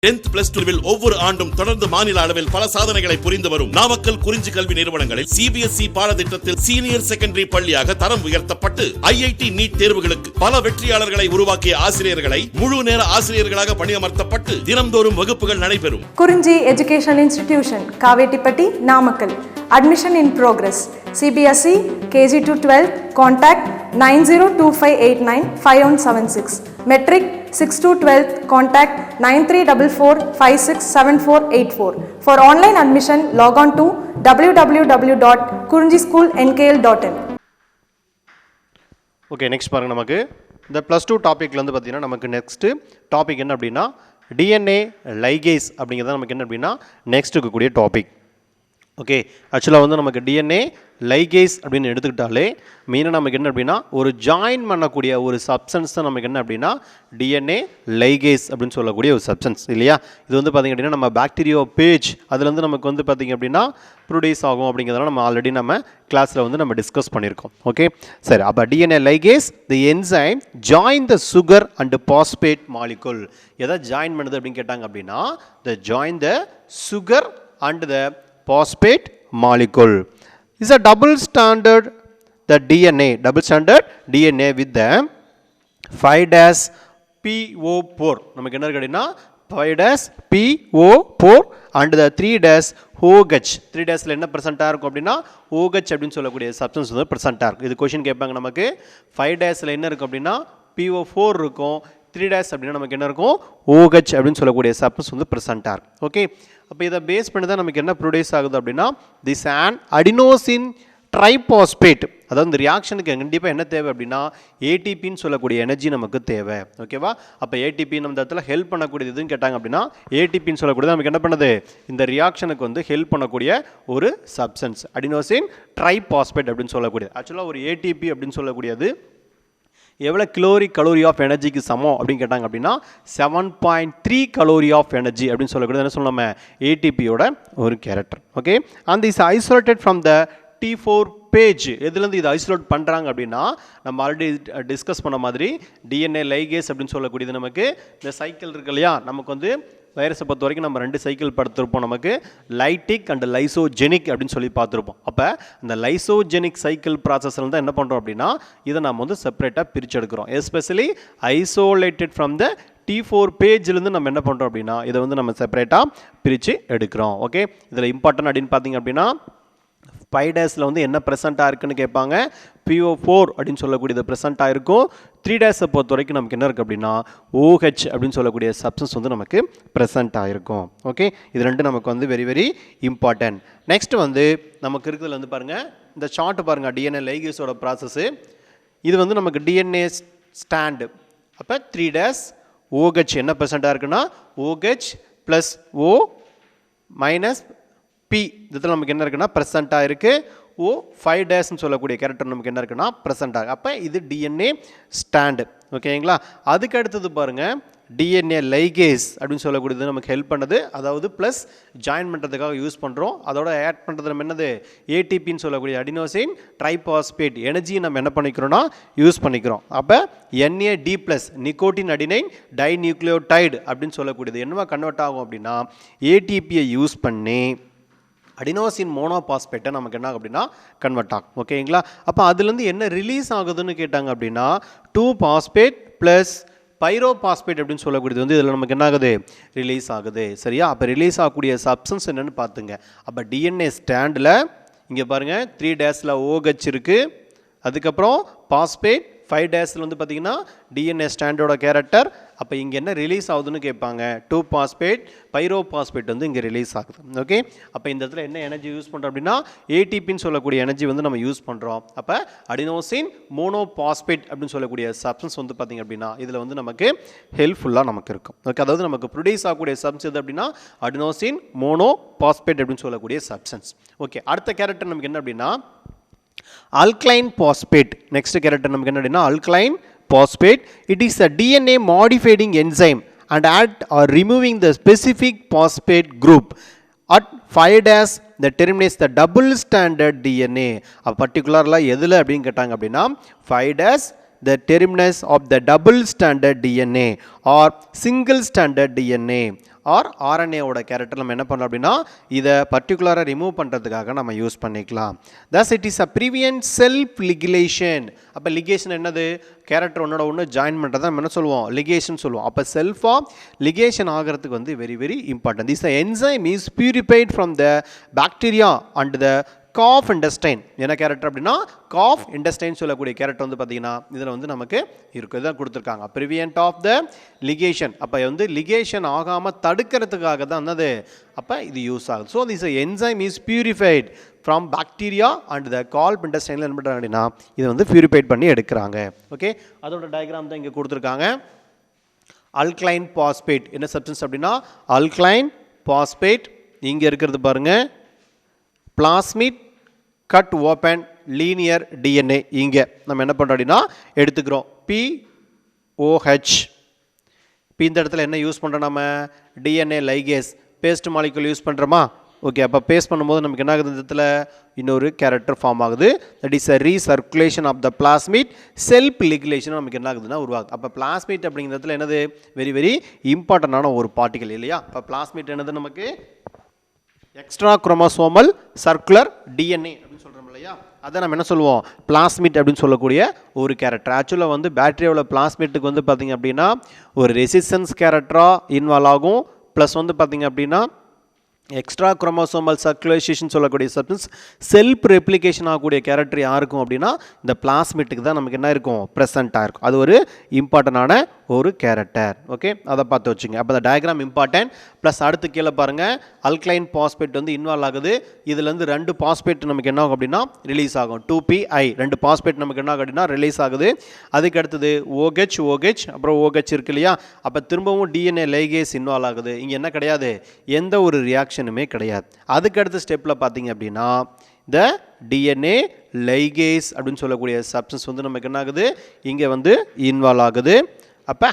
10th plus 2 ஒவ்வொரு ஆண்டும் தொடர்ந்து மாநில அளவில் பல சாதனைகளை புரிந்து வரும் நாமக்கல் குறிஞ்சி கல்வி நிறுவனங்களில் CBSE பாடத்திட்டத்தில் சீனியர் செகண்டரி பள்ளியாக தரம் உயர்த்தப்பட்டு IIT நீட் தேர்வுகளுக்கு பல வெற்றியாளர்களை உருவாக்கிய ஆசிரியர்களை முழு நேர ஆசிரியர்களாக பணியமர்த்தப்பட்டு தினம்தோறும் வகுப்புகள் நடைபெறும். குறிஞ்சி education institution Kavettipatti Namakkal. Admission in progress. CBSE KG to 12 contact 9025895176. Metric 6 to 12 contact 9344567484. For online admission log on to www.kurinjischoolnkl.in. Okay, next பாருங்க. நமக்கு இந்த +2 டாபிக்ல வந்து பார்த்தீங்கன்னா நமக்கு நெக்ஸ்ட் டாபிக் என்ன அப்படின்னா DNA லைகேஸ் அப்படிங்கிறது நமக்கு என்ன அப்படின்னா நெக்ஸ்ட் இருக்கக்கூடிய டாபிக். ஓகே, ஆக்சுவலாக வந்து நமக்கு DNA லைகேஸ் அப்படின்னு எடுத்துக்கிட்டாலே மெயினாக நமக்கு என்ன அப்படின்னா ஒரு ஜாயின் பண்ணக்கூடிய ஒரு சப்ஸ்டன்ஸ் தான் நமக்கு என்ன அப்படின்னா DNA லைகேஸ் அப்படின்னு சொல்லக்கூடிய ஒரு சப்ஸ்டன்ஸ் இல்லையா. இது வந்து பார்த்திங்க அப்படின்னா நம்ம பாக்டீரியோ பேஜ் அதுலேருந்து நமக்கு வந்து பார்த்திங்க அப்படின்னா ப்ரொடியூஸ் ஆகும் அப்படிங்கிறதெல்லாம் நம்ம ஆல்ரெடி நம்ம கிளாஸில் வந்து நம்ம டிஸ்கஸ் பண்ணியிருக்கோம். ஓகே, சரி. அப்போ DNA ligase the enzyme join the sugar and phosphate molecule. எதை ஜாயின் பண்ணுது அப்படின்னு கேட்டாங்க அப்படின்னா the join the sugar and the phosphate molecule is a double standard double standard DNA with the 5-PO4 நமக்கு என்ன இருக்குன்னா 5-PO4 and the 3-OH 3- என்ன பிரசன்ட்டாக இருக்கும் அப்படின்னா OH அப்படின்னு சொல்லக்கூடிய சப்ஸ்டன்ஸ் வந்து பிரசன்ட்டாக இருக்கும். இது கொஷின் கேட்பாங்க நமக்கு. 5- என்ன இருக்கும் அப்படின்னா PO4 இருக்கும். 3- அப்படின்னா நமக்கு என்ன இருக்கும் OH அப்படின்னு சொல்லக்கூடிய சப்ஸ்டன்ஸ் வந்து பிரசன்ட்டாக இருக்கும். ஓகே, அப்போ இதை பேஸ் பண்ணி தான் நமக்கு என்ன ப்ரொடியூஸ் ஆகுது அப்படின்னா திஸ் ஆன் அடினோசின் ட்ரைபாஸ்பேட். அதாவது இந்த ரியாக்ஷனுக்கு கண்டிப்பாக என்ன தேவை அப்படின்னா ஏடிபின்னு சொல்லக்கூடிய எனர்ஜி நமக்கு தேவை. ஓகேவா, அப்போ ஏடிபி நம்ம இடத்துல ஹெல்ப் பண்ணக்கூடியது எதுன்னு கேட்டாங்க அப்படின்னா ஏடிபின்னு சொல்லக்கூடியது நமக்கு என்ன பண்ணுது இந்த ரியாக்ஷனுக்கு வந்து ஹெல்ப் பண்ணக்கூடிய ஒரு சப்ஸ்டன்ஸ் அடினோசின் ட்ரைபாஸ்பேட் அப்படின்னு சொல்லக்கூடியது. ஆக்சுவலாக ஒரு ஏடிபி அப்படின்னு சொல்லக்கூடியது எவ்வளோ கலோரி ஆஃப் எனர்ஜிக்கு சமம் அப்படின்னு கேட்டாங்க அப்படின்னா 7.3 கலோரி ஆஃப் எனர்ஜி அப்படின்னு சொல்லக்கூடியது என்ன சொல்லலாமே ஏடிபியோட ஒரு கேரக்டர். ஓகே, அந்த is isolated from the T4 page. எதுலேருந்து இது ஐசோலேட் பண்ணுறாங்க அப்படின்னா நம்ம ஆல்ரெடி டிஸ்கஸ் பண்ண மாதிரி DNA லைகேஸ் அப்படின்னு சொல்லக்கூடியது நமக்கு இந்த சைக்கிள் இருக்கு இல்லையா. நமக்கு வந்து வைரஸை பொறுத்த வரைக்கும் நம்ம 2 சைக்கிள் படுத்திருப்போம். நமக்கு லைட்டிக் அண்ட் லைசோஜெனிக் அப்படின்னு சொல்லி பார்த்துருப்போம். அப்போ இந்த லைசோஜெனிக் சைக்கிள் ப்ராசஸில் தான் என்ன பண்ணுறோம் அப்படின்னா இதை நம்ம வந்து செப்பரேட்டாக பிரித்து எடுக்கிறோம். Especially isolated from the T4 பேஜ்லேருந்து நம்ம என்ன பண்ணுறோம் அப்படின்னா இதை வந்து நம்ம செப்பரேட்டாக பிரித்து எடுக்கிறோம். ஓகே, இதில் இம்பார்ட்டன்ட் அப்படின்னு பார்த்தீங்க அப்படின்னா 5- வந்து என்ன ப்ரெசென்ட்டாக இருக்குன்னு கேட்பாங்க. PO4 அப்படின்னு சொல்லக்கூடியது ப்ரெசென்ட்டாக இருக்கும். 3- பொறுத்த வரைக்கும் நமக்கு என்ன இருக்குது அப்படின்னா OH அப்படின்னு சொல்லக்கூடிய சப்ஸ்டன்ஸ் வந்து நமக்கு ப்ரெசென்ட்டாக இருக்கும். ஓகே, இது ரெண்டு நமக்கு வந்து வெரி வெரி இம்பார்ட்டன்ட். நெக்ஸ்ட் வந்து நமக்கு இருக்கிறதுல வந்து பாருங்கள் இந்த சார்ட் பாருங்கள் DNA லைகேஸோட ப்ராசஸ்ஸு. இது வந்து நமக்கு DNA ஸ்டாண்டு. அப்போ 3-OH என்ன ப்ரெசென்ட்டாக இருக்குன்னா OH + O - P இதில் நமக்கு என்ன இருக்குன்னா ப்ரெசென்ட்டாக இருக்குது. O5- சொல்லக்கூடிய கேரக்டர் நமக்கு என்ன இருக்குன்னா ப்ரெசென்ட்டாக. அப்போ இது DNA ஸ்டாண்டு. ஓகேங்களா, அதுக்கு அடுத்தது பாருங்கள் DNA லைகேஸ் அப்படின்னு சொல்லக்கூடியது நமக்கு ஹெல்ப் பண்ணுது. அதாவது ப்ளஸ் ஜாயின் பண்ணுறதுக்காக யூஸ் பண்ணுறோம். அதோட ஆட் பண்ணுறது நம்ம என்னது ஏடிபின்னு சொல்லக்கூடிய அடினோசின் ட்ரைபாஸ்பேட் எனர்ஜியை நம்ம என்ன பண்ணிக்கிறோன்னா யூஸ் பண்ணிக்கிறோம். அப்போ NAD+ நிக்கோட்டின் அடினைன் டைநியூக்ளியோடைடு அப்படின்னு சொல்லக்கூடியது என்னவா கன்வெர்ட் ஆகும் அப்படின்னா ஏடிபியை யூஸ் பண்ணி அடினோசின் மோனோபாஸ்பேட்டை நமக்கு என்ன ஆகும் அப்படின்னா கன்வெர்ட் ஆகும். ஓகேங்களா, அப்போ அதுலேருந்து என்ன ரிலீஸ் ஆகுதுன்னு கேட்டாங்க அப்படின்னா 2-பாஸ்பேட் + பைரோபாஸ்பேட் அப்படின்னு சொல்லக்கூடியது வந்து இதில் நமக்கு என்ன ஆகுது ரிலீஸ் ஆகுது. சரியா, அப்போ ரிலீஸ் ஆகக்கூடிய சப்ஸ்டன்ஸ் என்னென்னு பார்த்துங்க. அப்போ DNA ஸ்டாண்டில் இங்கே பாருங்கள் 3- OH இருக்குது. அதுக்கப்புறம் பாஸ்பேட் 5- வந்து பார்த்திங்கன்னா DNA ஸ்டாண்டோட கேரக்டர். அப்போ இங்கே என்ன ரிலீஸ் ஆகுதுன்னு கேட்பாங்க 2-பாஸ்பேட் பைரோபாஸ்பேட் வந்து இங்கே ரிலீஸ் ஆகுது. ஓகே, அப்போ இந்த இடத்துல என்ன எனர்ஜி யூஸ் பண்ணுறோம் அப்படின்னா ஏடிபின்னு சொல்லக்கூடிய எனர்ஜி வந்து நம்ம யூஸ் பண்ணுறோம். அப்போ அடினோசின் மோனோபாஸ்பேட் அப்படின்னு சொல்லக்கூடிய சப்ஸ்டன்ஸ் வந்து பார்த்திங்க அப்படின்னா இதில் வந்து நமக்கு ஹெல்ப்ஃபுல்லாக நமக்கு இருக்கும். ஓகே, அதாவது நமக்கு ப்ரொடியூஸ் ஆகக்கூடிய சப்ஸ்டன்ஸ் எது அப்படின்னா அடினோசின் மோனோபாஸ்பேட் அப்படின்னு சொல்லக்கூடிய சப்ஸ்டன்ஸ். ஓகே, அடுத்த கேரக்டர் நமக்கு என்ன அப்படின்னா alkaline phosphate. next character நமக்கு என்ன அப்படின்னா alkaline phosphate. it is a DNA modifying enzyme and act or removing the specific phosphate group at 5- that terminates the double standard DNA. particularly எதுல அப்படின்னு கேட்டாங்க அப்படின்னா 5- the terminus of the double standard DNA or single standard DNA or ஆர்என்ஏவோட character நம்ம என்ன பண்ணலாம் அப்படின்னா இதை பர்டிகுலராக ரிமூவ் பண்ணுறதுக்காக நம்ம யூஸ் பண்ணிக்கலாம். thus it is a prevent self ligation. அப்போ லிகேஷன் என்னது, கேரக்டர் ஒன்னோட ஒன்று ஜாயின் பண்ணுறதை நம்ம என்ன சொல்லுவோம், லிகேஷன் சொல்லுவோம். அப்போ செல்ஃபாக லிகேஷன் ஆகிறதுக்கு வந்து very very important. This enzyme is purified from the bacteria and the calf intestine. என்ன கேரக்டர் அப்படின்னா காஃப் இண்டஸ்டைன் சொல்லக்கூடிய கேரக்டர் வந்து பார்த்தீங்கன்னா இதில் வந்து நமக்கு இருக்குது தான் கொடுத்துருக்காங்க. Prevent of the ligation. அப்போ வந்து லிகேஷன் ஆகாமல் தடுக்கிறதுக்காக தான் என்னது அப்போ இது யூஸ் ஆகுது. So this enzyme is purified from bacteria and the calf இண்டஸ்டைனில் என்ன பண்ணுறாங்க அப்படின்னா இதை வந்து பியூரிஃபைட் பண்ணி எடுக்கிறாங்க. ஓகே, அதோட டயக்ராம் தான் இங்கே கொடுத்துருக்காங்க. அல்க்ளைன் பாஸ்பேட் என்ன சப்ஸ்டன்ஸ் அப்படின்னா அல்க்ளைன் பாஸ்பேட். இங்கே இருக்கிறது பாருங்கள் plasmid cut open linear DNA. இங்கே நம்ம என்ன பண்ணுறோம் அப்படின்னா எடுத்துக்கிறோம் POH. இப்போ இந்த இடத்துல என்ன யூஸ் பண்ணுறோம், நம்ம DNA ligase paste molecule use பண்ணுறோமா. ஓகே, அப்போ பேஸ்ட் பண்ணும்போது நமக்கு என்ன ஆகுது, இந்த இடத்துல இன்னொரு கேரக்டர் ஃபார்ம் ஆகுது. That is a recirculation of the plasmid self ligation நமக்கு என்ன ஆகுதுன்னா உருவாகுது. அப்போ பிளாஸ்மிட் அப்படிங்கிற இடத்துல என்னது வெரி வெரி இம்பார்ட்டண்டான ஒரு பார்ட்டிகல் இல்லையா. அப்போ பிளாஸ்மிட் என்னது நமக்கு எக்ஸ்ட்ரா குரோமோசோமல் சர்க்குலர் டிஎன்ஏ அப்படின்னு சொல்கிறோம் இல்லையா. அதை நம்ம என்ன சொல்லுவோம் பிளாஸ்மிட் அப்படின்னு சொல்லக்கூடிய ஒரு கேரக்டர். ஆக்சுவலாக வந்து பேக்டீரியாவில் பிளாஸ்மிட்டுக்கு வந்து பார்த்திங்க அப்படின்னா ஒரு ரெசிஸ்டன்ஸ் கேரக்டராக இன்வால்வ் ஆகும். ப்ளஸ் வந்து பார்த்திங்க அப்படின்னா எக்ஸ்ட்ரா குரோமோசோமல் சர்க்குலேஷன் சொல்லக்கூடிய சப்ஸ்டன்ஸ் செல்ஃப் ரெப்ளிகேஷன் ஆகக்கூடிய கேரக்டர் யாருக்கும் அப்படின்னா இந்த பிளாஸ்மிட்டுக்கு தான் நமக்கு என்ன இருக்கும் ப்ரெசண்ட்டாக இருக்கும். அது ஒரு இம்பார்ட்டண்டான ஒரு கேரக்டர். ஓகே, அதை பார்த்து வச்சுங்க. அப்போ அந்த டயக்ராம் இம்பார்ட்டன்ட். ப்ளஸ் அடுத்து கீழே பாருங்கள் அல்க்ளைன் பாஸ்பேட் வந்து இன்வால்வ் ஆகுது. இதுலேருந்து 2 பாஸ்பேட் நமக்கு என்ன ஆகும் அப்படின்னா ரிலீஸ் ஆகும். 2PI 2 பாஸ்பேட் நமக்கு என்ன ஆகும் அப்படின்னா ரிலீஸ் ஆகுது. அதுக்கு அடுத்தது OH அப்புறம் OH இருக்கு இல்லையா. அப்போ திரும்பவும் டிஎன்ஏ லைகேஸ் இன்வால்வ் ஆகுது. இங்கே என்ன கிடையாது, எந்த ஒரு ரியாக்ஷனுமே கிடையாது. அதுக்கு அடுத்த ஸ்டெப்பில் பார்த்தீங்க அப்படின்னா இந்த டிஎன்ஏ லைகேஸ் அப்படின்னு சொல்லக்கூடிய சப்ஸ்டன்ஸ் வந்து நமக்கு என்ன ஆகுது இங்கே வந்து இன்வால்வ் ஆகுது. அப்போ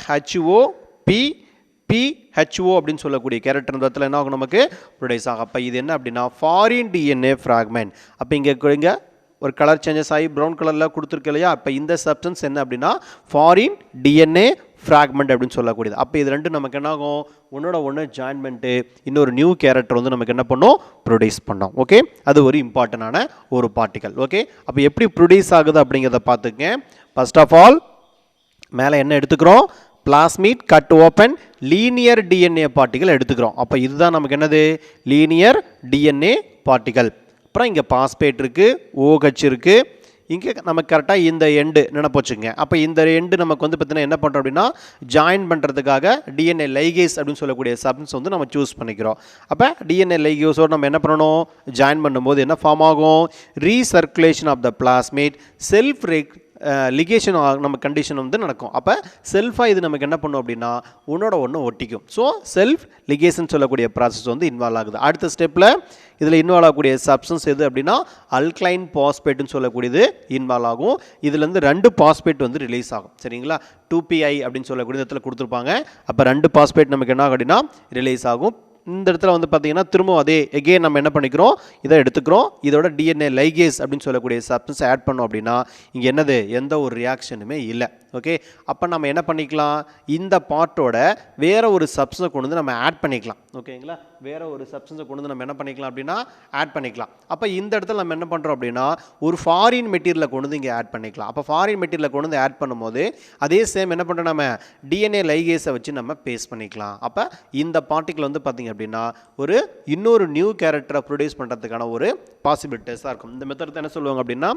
PHO அப்படின்னு சொல்லக்கூடிய கேரக்டர் இடத்துல என்ன ஆகும் நமக்கு ப்ரொடியூஸ் ஆகும். அப்போ இது என்ன அப்படின்னா ஃபாரின் டிஎன்ஏ ஃப்ராக்மெண்ட். அப்போ இங்கே ஒரு கலர் சேஞ்சஸ் ஆகி ப்ரௌன் கலரில் கொடுத்துருக்கு இல்லையா. அப்போ இந்த சப்ஸ்டன்ஸ் என்ன அப்படின்னா ஃபாரின் டிஎன்ஏ ஃப்ராக்மெண்ட் அப்படின்னு சொல்லக்கூடியது. அப்போ இது ரெண்டும் நமக்கு என்ன ஆகும், ஒன்னோட ஒன்று ஜாயின் பண்ணிட்டு இன்னொரு நியூ கேரக்டர் வந்து நமக்கு என்ன பண்ணோம் ப்ரொடியூஸ் பண்ணோம். ஓகே, அது ஒரு இம்பார்ட்டண்டான ஒரு பார்ட்டிகல். ஓகே, அப்போ எப்படி ப்ரொடியூஸ் ஆகுது அப்படிங்கிறத பார்த்துக்கங்க. ஃபர்ஸ்ட் ஆஃப் ஆல் மேலே என்ன எடுத்துக்கிறோம், plasmid cut open linear DNA particle எடுத்துக்கிறோம். அப்போ இதுதான் நமக்கு என்னது லீனியர் டிஎன்ஏ பார்ட்டிகல். அப்புறம் இங்கே பாஸ்பேட் இருக்குது, OH இருக்குது. இங்கே நமக்கு கரெக்டாக இந்த எண்டு நினைப்பு வச்சுங்க. அப்போ இந்த எண்டு நமக்கு வந்து பார்த்தீங்கன்னா என்ன பண்ணுறோம் அப்படின்னா ஜாயின் பண்ணுறதுக்காக டிஎன்ஏ லைகேஸ் அப்படின்னு சொல்லக்கூடிய சப்ஸ்டன்ஸ் வந்து நம்ம சூஸ் பண்ணிக்கிறோம். அப்போ டிஎன்ஏ லைகேஸோடு நம்ம என்ன பண்ணணும், ஜாயின் பண்ணும்போது என்ன ஃபார்ம் ஆகும், recirculation of the plasmid self ligation நம்ம கண்டிஷன் வந்து நடக்கும். அப்போ செல்ஃபாக இது நமக்கு என்ன பண்ணும் அப்படின்னா ஒன்னோட ஒன்று ஒட்டிக்கும். ஸோ செல்ஃப் லிகேஷன் சொல்லக்கூடிய ப்ராசஸ் வந்து இன்வால்வ் ஆகுது. அடுத்த ஸ்டெப்பில் இதில் இன்வால்வ் ஆகக்கூடிய சப்ஸ்டன்ஸ் எது அப்படின்னா அல்க்ளைன் பாஸ்பேட்னு சொல்லக்கூடியது இன்வால்வ் ஆகும். இதுலேருந்து 2 பாஸ்பேட் வந்து ரிலீஸ் ஆகும். சரிங்களா, 2PI அப்படின்னு சொல்லக்கூடிய இடத்துல கொடுத்துருப்பாங்க. அப்போ 2 பாஸ்பேட் நமக்கு என்ன ஆகும் அப்படின்னா ரிலீஸ் ஆகும். இந்த இடத்துல வந்து பார்த்தீங்கன்னா திரும்ப அதே எகெயின் நம்ம என்ன பண்ணிக்கிறோம், இதை எடுத்துக்கிறோம். இதோட டிஎன்ஏ லைகேஸ் அப்படின்னு சொல்லக்கூடிய சப்ஸ்டன்ஸ் ஆட் பண்ணோம் அப்படின்னா இங்கே என்னது எந்த ஒரு ரியாக்ஷனுமே இல்லை. ஓகே, அப்போ நம்ம என்ன பண்ணிக்கலாம், இந்த பார்ட்டோட வேறு ஒரு சப்ஸ்டன்ஸை கொண்டு வந்து நம்ம ஆட் பண்ணிக்கலாம். ஓகேங்களா, வேறு ஒரு சப்ஸ்டன்ஸை கொண்டு வந்து நம்ம என்ன பண்ணிக்கலாம் அப்படின்னா ஆட் பண்ணிக்கலாம். அப்போ இந்த இடத்துல நம்ம என்ன பண்ணுறோம் அப்படின்னா ஒரு ஃபாரின் மெட்டீரியலை கொண்டு வந்து இங்கே ஆட் பண்ணிக்கலாம். அப்போ ஃபாரின் மெட்டீரியலை கொண்டு வந்து ஆட் பண்ணும்போது அதே சேம் என்ன பண்ணுறோம், நம்ம டிஎன்ஏ லைகேஸை வச்சு நம்ம பேஸ்ட் பண்ணிக்கலாம். அப்போ இந்த பார்ட்டிகிள் வந்து பார்த்திங்க அப்படின்னா ஒரு இன்னொரு நியூ கேரக்டரை ப்ரொடியூஸ் பண்ணுறதுக்கான ஒரு பாசிபிலிட்டிஸாக இருக்கும். இந்த மெத்தட் என்ன சொல்லுவாங்க அப்படின்னா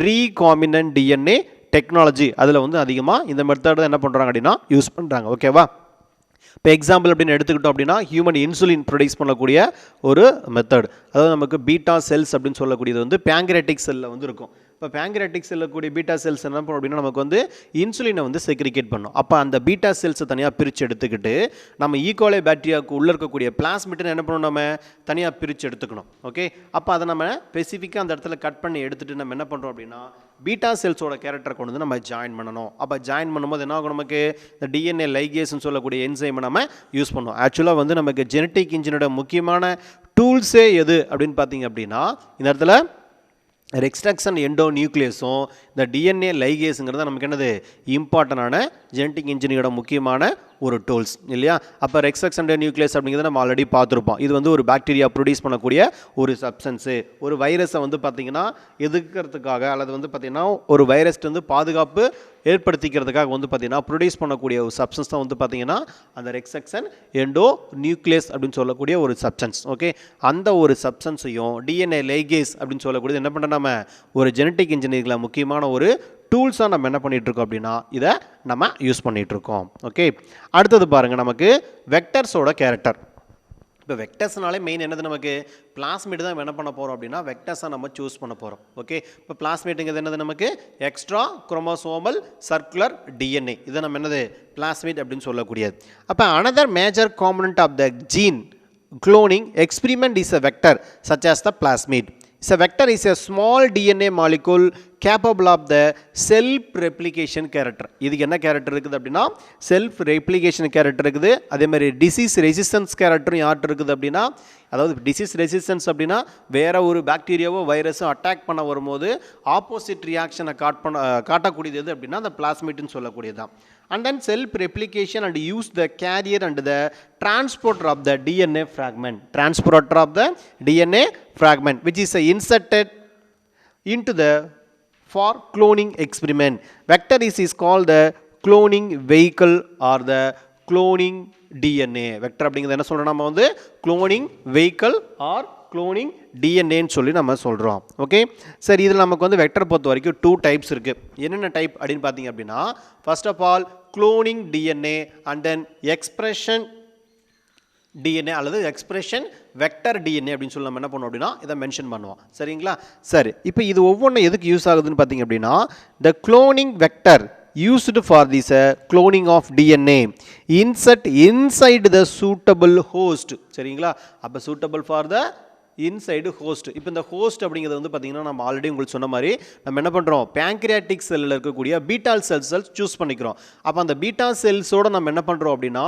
ரீகாம்பினன்ட் டிஎன்ஏ டெக்னாலஜி. அதில் வந்து அதிகமாக இந்த மெத்தட் என்ன பண்ணுறாங்க அப்படின்னா யூஸ் பண்ணுறாங்க. ஓகேவா, இப்போ எக்ஸாம்பிள் அப்படின்னு எடுத்துக்கிட்டோம் அப்படின்னா ஹியூமன் இன்சுலின் ப்ரொடியூஸ் பண்ணக்கூடிய ஒரு மெத்தட். அதாவது நமக்கு பீட்டா செல்ஸ் அப்படின்னு சொல்லக்கூடியது வந்து பேங்க்ரியாட்டிக் செல்லில் வந்து இருக்கும். இப்போ பேங்க்ரியாட்டிக் செல்லில் கூடிய பீட்டா செல்ஸ் என்ன பண்ணும் அப்படின்னா நமக்கு வந்து இன்சுலினை வந்து செக்ரிகேட் பண்ணும். அப்போ அந்த பீட்டா செல்ஸை தனியாக பிரித்து எடுத்துக்கிட்டு நம்ம ஈகோலை பேக்டீரியாவுக்கு உள்ளே இருக்கக்கூடிய பிளாஸ்மிட்டை என்ன பண்ணணும், நம்ம தனியாக பிரித்து எடுத்துக்கணும். ஓகே, அப்போ அதை நம்ம ஸ்பெசிஃபிக்காக அந்த இடத்துல கட் பண்ணி எடுத்துகிட்டு நம்ம என்ன பண்ணுறோம் அப்படின்னா பீட்டா செல்ஸோட கேரக்டரை கொண்டு வந்து நம்ம ஜாயின் பண்ணணும். அப்போ ஜாயின் பண்ணும்போது என்ன ஆகும், நமக்கு இந்த டிஎன்ஏ லைகேஸ்ன்னு சொல்லக்கூடிய என்சைமை நம்ம யூஸ் பண்ணுவோம். ஆக்சுவலாக வந்து நமக்கு ஜெனட்டிக் இன்ஜினோட முக்கியமான டூல்ஸே எது அப்படின்னு பார்த்தீங்க அப்படின்னா இந்த இடத்துல ரெக்ஸ்ட்ரக்ஷன் எண்டோ நியூக்ளியஸும் இந்த டிஎன்ஏ லைகேஸுங்கிறது நமக்கு என்னது இம்பார்ட்டண்டான ஜெனட்டிக் இன்ஜினியரோட முக்கியமான ஒரு டூல்ஸ் இல்லையா. அப்போ ரெக்ஸக்ஸண்டர் நியூக்ளியஸ் அப்படிங்கிறத நம்ம ஆல்ரெடி பார்த்துருப்போம். இது வந்து ஒரு பாக்டீரியா ப்ரொடியூஸ் பண்ணக்கூடிய ஒரு சப்ஸ்டன்ஸு. ஒரு வைரஸை வந்து பார்த்திங்கன்னா எதிர்க்கிறதுக்காக அல்லது வந்து பார்த்திங்கன்னா ஒரு வைரஸ்ட்டு வந்து பாதுகாப்பு ஏற்படுத்திக்கிறதுக்காக வந்து பார்த்திங்கன்னா ப்ரொடியூஸ் பண்ணக்கூடிய ஒரு சப்ஸ்டன்ஸ் தான் வந்து பார்த்திங்கன்னா அந்த ரெக்ஸக்ஷன் எண்டோ நியூக்ளியஸ் அப்படின்னு சொல்லக்கூடிய ஒரு சப்ஸ்டன்ஸ். ஓகே, அந்த ஒரு சப்ஸ்டன்ஸையும் டிஎன்ஏ லைகேஸ் அப்படின்னு சொல்லக்கூடியது என்ன பண்ணுறோம், நம்ம ஒரு ஜெனட்டிக் இன்ஜினியரிங்கில் முக்கியமான ஒரு டூல்ஸாக நம்ம என்ன பண்ணிகிட்ருக்கோம் அப்படின்னா இதை நம்ம யூஸ் பண்ணிகிட்ருக்கோம். ஓகே, அடுத்தது பாருங்கள், நமக்கு வெக்டர்ஸோட கேரக்டர். இப்போ வெக்டர்ஸ்னாலே மெயின் என்னது, நமக்கு பிளாஸ்மிட் தான் என்ன பண்ண போகிறோம் அப்படின்னா வெக்டர்ஸாக நம்ம சூஸ் பண்ண போகிறோம். ஓகே, இப்போ பிளாஸ்மிட்டுங்கிறது என்னது, நமக்கு எக்ஸ்ட்ரா குரோமோசோமல் சர்க்குலர் டிஎன்ஏ, இதை நம்ம என்னது பிளாஸ்மிட் அப்படின்னு சொல்லக்கூடியது. அப்போ another major component of the gene cloning experiment is a vector such as the plasmid. So vector is a small DNA molecule capable of the self replication character. இதுக்கு என்ன character இருக்குது அப்படின்னா செல்ஃப் ரெப்ளிகேஷன் கேரக்டர் இருக்குது. அதே மாதிரி disease resistance கேரக்டரும் yard இருக்குது அப்படின்னா, அதாவது டிசீஸ் ரெசிஸ்டன்ஸ் அப்படின்னா வேற ஒரு பாக்டீரியாவோ வைரஸோ அட்டாக் பண்ண வரும்போது ஆப்போசிட் ரியாக்ஷனை காட்டக்கூடியது எது அப்படின்னா அந்த பிளாஸ்மிட்னு சொல்லக்கூடியது தான். And then self replication and use the carrier and the transporter of the DNA fragment. Transporter of the DNA fragment which is inserted into the for cloning experiment. Vector is called the cloning vehicle or the cloning DNA. Vector அப்படிங்கிறது என்ன சொல்கிறோம், நம்ம வந்து cloning vehicle or cloning டிஎன்ஏன்னு சொல்லி நம்ம சொல்கிறோம். Okay, சரி, இதில் நமக்கு வந்து வெக்டர் பொறுத்த வரைக்கும் 2 டைப்ஸ் இருக்குது. என்னென்ன டைப் அப்படின்னு பார்த்தீங்க அப்படின்னா, first of all cloning DNA and then expression DNA அல்லது எக்ஸ்பிரஷன் வெக்டர் டிஎன்ஏ அப்படின்னு சொல்லி நம்ம என்ன பண்ணுவோம் அப்படின்னா இதை மென்ஷன் பண்ணுவோம். சரிங்களா, சரி, இப்போ இது ஒவ்வொன்றும் எதுக்கு யூஸ் ஆகுதுன்னு பார்த்தீங்க அப்படின்னா, த cloning vector used for this cloning of DNA insert inside the suitable host. சரிங்களா, அப்போ suitable for the inside host. இப்போ இந்த ஹோஸ்ட் அப்படிங்கிறது வந்து பார்த்திங்கன்னா நம்ம ஆல்ரெடி உங்களுக்கு சொன்ன மாதிரி நம்ம என்ன பண்ணுறோம், பேங்க்ரியாட்டிக் செல்லில் இருக்கக்கூடிய பீட்டால் செல்ஸ் சூஸ் பண்ணிக்கிறோம். அப்போ அந்த பீட்டா செல்ஸோடு நம்ம என்ன பண்ணுறோம் அப்படின்னா